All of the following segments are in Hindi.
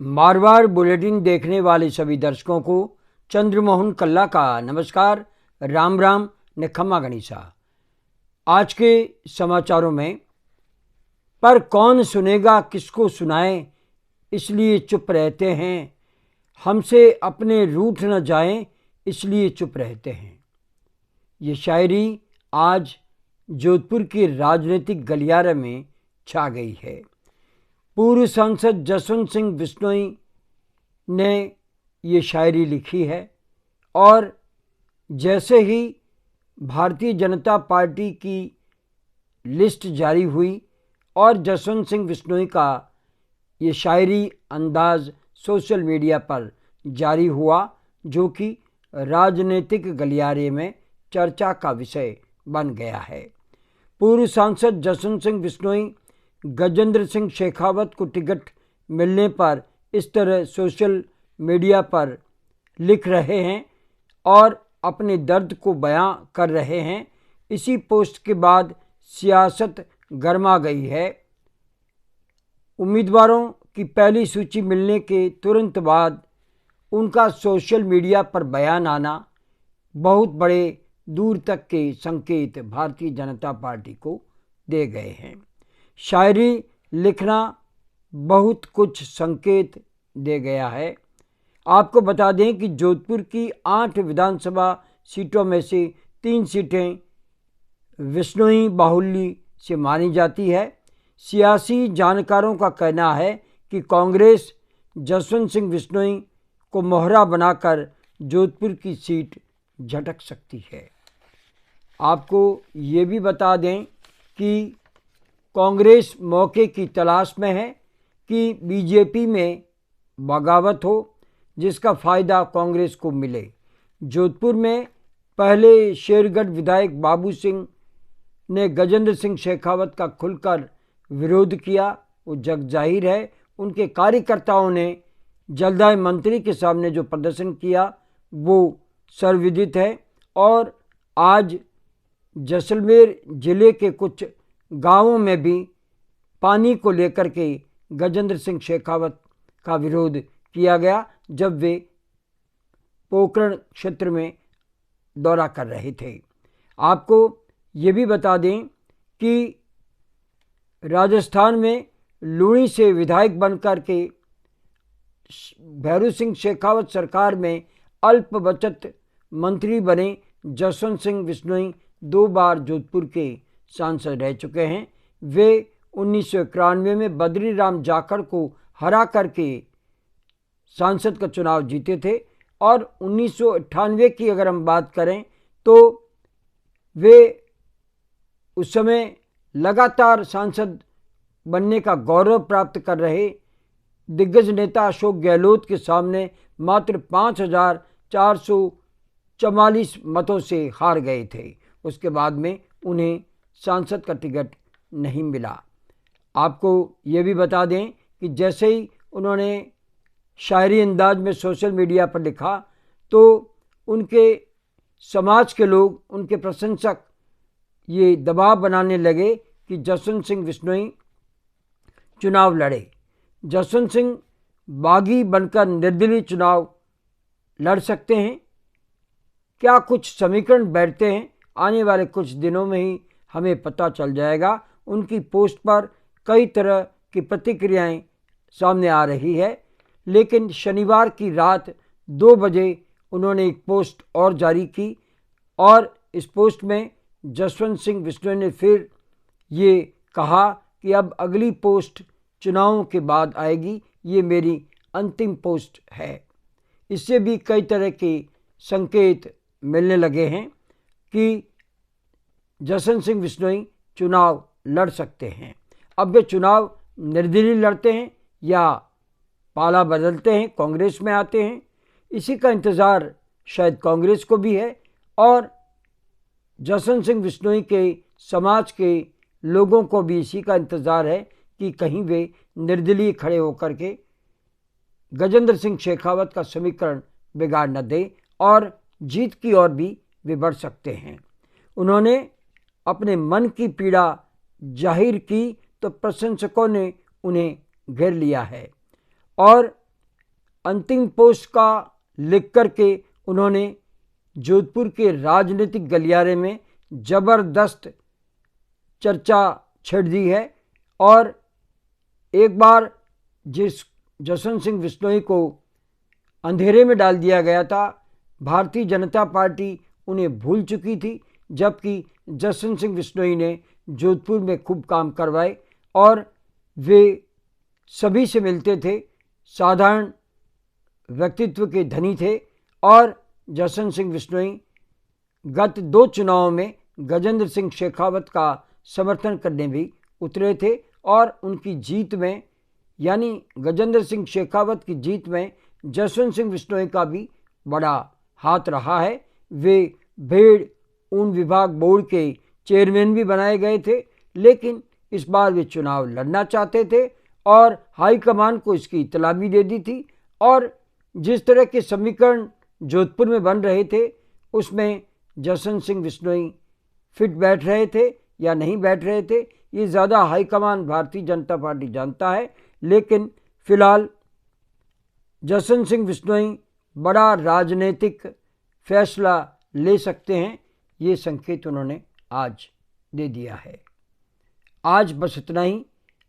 मारवाड़ बुलेटिन देखने वाले सभी दर्शकों को चंद्रमोहन कल्ला का नमस्कार, राम राम ने खम्मा गणिसा। आज के समाचारों में, पर कौन सुनेगा किसको सुनाए, इसलिए चुप रहते हैं, हमसे अपने रूठ न जाएं, इसलिए चुप रहते हैं। ये शायरी आज जोधपुर के राजनीतिक गलियारे में छा गई है। पूर्व सांसद जसवंत सिंह बिश्नोई ने ये शायरी लिखी है और जैसे ही भारतीय जनता पार्टी की लिस्ट जारी हुई और जसवंत सिंह बिश्नोई का ये शायरी अंदाज सोशल मीडिया पर जारी हुआ, जो कि राजनीतिक गलियारे में चर्चा का विषय बन गया है। पूर्व सांसद जसवंत सिंह बिश्नोई गजेंद्र सिंह शेखावत को टिकट मिलने पर इस तरह सोशल मीडिया पर लिख रहे हैं और अपने दर्द को बयां कर रहे हैं। इसी पोस्ट के बाद सियासत गर्मा गई है। उम्मीदवारों की पहली सूची मिलने के तुरंत बाद उनका सोशल मीडिया पर बयान आना बहुत बड़े दूर तक के संकेत भारतीय जनता पार्टी को दे गए हैं। शायरी लिखना बहुत कुछ संकेत दे गया है। आपको बता दें कि जोधपुर की 8 विधानसभा सीटों में से 3 सीटें बिश्नोई बाहुल्य से मानी जाती है। सियासी जानकारों का कहना है कि कांग्रेस जसवंत सिंह बिश्नोई को मोहरा बनाकर जोधपुर की सीट झटक सकती है। आपको ये भी बता दें कि कांग्रेस मौके की तलाश में है कि बीजेपी में बगावत हो, जिसका फ़ायदा कांग्रेस को मिले। जोधपुर में पहले शेरगढ़ विधायक बाबू सिंह ने गजेंद्र सिंह शेखावत का खुलकर विरोध किया, वो जग जाहिर है। उनके कार्यकर्ताओं ने जलदाय मंत्री के सामने जो प्रदर्शन किया वो सर्वविदित है। और आज जैसलमेर जिले के कुछ गांवों में भी पानी को लेकर के गजेंद्र सिंह शेखावत का विरोध किया गया, जब वे पोखरण क्षेत्र में दौरा कर रहे थे। आपको ये भी बता दें कि राजस्थान में लूणी से विधायक बनकर के भैरू सिंह शेखावत सरकार में अल्प बचत मंत्री बने जसवंत सिंह बिश्नोई 2 बार जोधपुर के सांसद रह चुके हैं। वे 1991 में बद्री राम जाखड़ को हरा करके सांसद का चुनाव जीते थे और 1998 की अगर हम बात करें तो वे उस समय लगातार सांसद बनने का गौरव प्राप्त कर रहे दिग्गज नेता अशोक गहलोत के सामने मात्र 5,444 मतों से हार गए थे। उसके बाद में उन्हें सांसद का टिकट नहीं मिला। आपको ये भी बता दें कि जैसे ही उन्होंने शायरी अंदाज में सोशल मीडिया पर लिखा तो उनके समाज के लोग, उनके प्रशंसक ये दबाव बनाने लगे कि जसवंत सिंह बिश्नोई चुनाव लड़े। जसवंत सिंह बागी बनकर निर्दलीय चुनाव लड़ सकते हैं। क्या कुछ समीकरण बैठते हैं, आने वाले कुछ दिनों में ही हमें पता चल जाएगा। उनकी पोस्ट पर कई तरह की प्रतिक्रियाएं सामने आ रही है, लेकिन शनिवार की रात 2 बजे उन्होंने एक पोस्ट और जारी की और इस पोस्ट में जसवंत सिंह बिश्नोई ने फिर ये कहा कि अब अगली पोस्ट चुनावों के बाद आएगी, ये मेरी अंतिम पोस्ट है। इससे भी कई तरह के संकेत मिलने लगे हैं कि जसवंत सिंह बिश्नोई चुनाव लड़ सकते हैं। अब वे चुनाव निर्दलीय लड़ते हैं या पाला बदलते हैं, कांग्रेस में आते हैं, इसी का इंतज़ार शायद कांग्रेस को भी है और जसवंत सिंह बिश्नोई के समाज के लोगों को भी इसी का इंतज़ार है कि कहीं वे निर्दलीय खड़े होकर के गजेंद्र सिंह शेखावत का समीकरण बिगाड़ न दे और जीत की ओर भी वे बढ़ सकते हैं। उन्होंने अपने मन की पीड़ा जाहिर की तो प्रशंसकों ने उन्हें घेर लिया है और अंतिम पोस्ट का लिख करके उन्होंने जोधपुर के राजनीतिक गलियारे में ज़बरदस्त चर्चा छेड़ दी है। और एक बार जिस जसवंत सिंह बिश्नोई को अंधेरे में डाल दिया गया था, भारतीय जनता पार्टी उन्हें भूल चुकी थी, जबकि जसवंत सिंह बिश्नोई ने जोधपुर में खूब काम करवाए और वे सभी से मिलते थे, साधारण व्यक्तित्व के धनी थे। और जसवंत सिंह बिश्नोई गत 2 चुनावों में गजेंद्र सिंह शेखावत का समर्थन करने भी उतरे थे और उनकी जीत में, यानी गजेंद्र सिंह शेखावत की जीत में जसवंत सिंह बिश्नोई का भी बड़ा हाथ रहा है। वे भेड़ ऊन विभाग बोर्ड के चेयरमैन भी बनाए गए थे, लेकिन इस बार वे चुनाव लड़ना चाहते थे और हाईकमान को इसकी इतला भी दे दी थी। और जिस तरह के समीकरण जोधपुर में बन रहे थे, उसमें जसवंत सिंह बिश्नोई फिट बैठ रहे थे या नहीं बैठ रहे थे, ये ज़्यादा हाईकमान भारतीय जनता पार्टी जानता है। लेकिन फिलहाल जसवंत सिंह बिश्नोई बड़ा राजनीतिक फैसला ले सकते हैं, ये संकेत उन्होंने आज दे दिया है। आज बस इतना ही।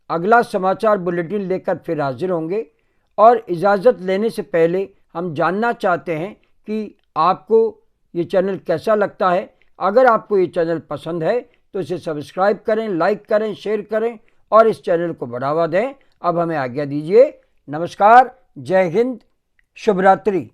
अगला समाचार बुलेटिन लेकर फिर हाजिर होंगे। और इजाज़त लेने से पहले हम जानना चाहते हैं कि आपको ये चैनल कैसा लगता है। अगर आपको ये चैनल पसंद है तो इसे सब्सक्राइब करें, लाइक करें, शेयर करें और इस चैनल को बढ़ावा दें। अब हमें आज्ञा दीजिए। नमस्कार, जय हिंद, शुभ रात्रि।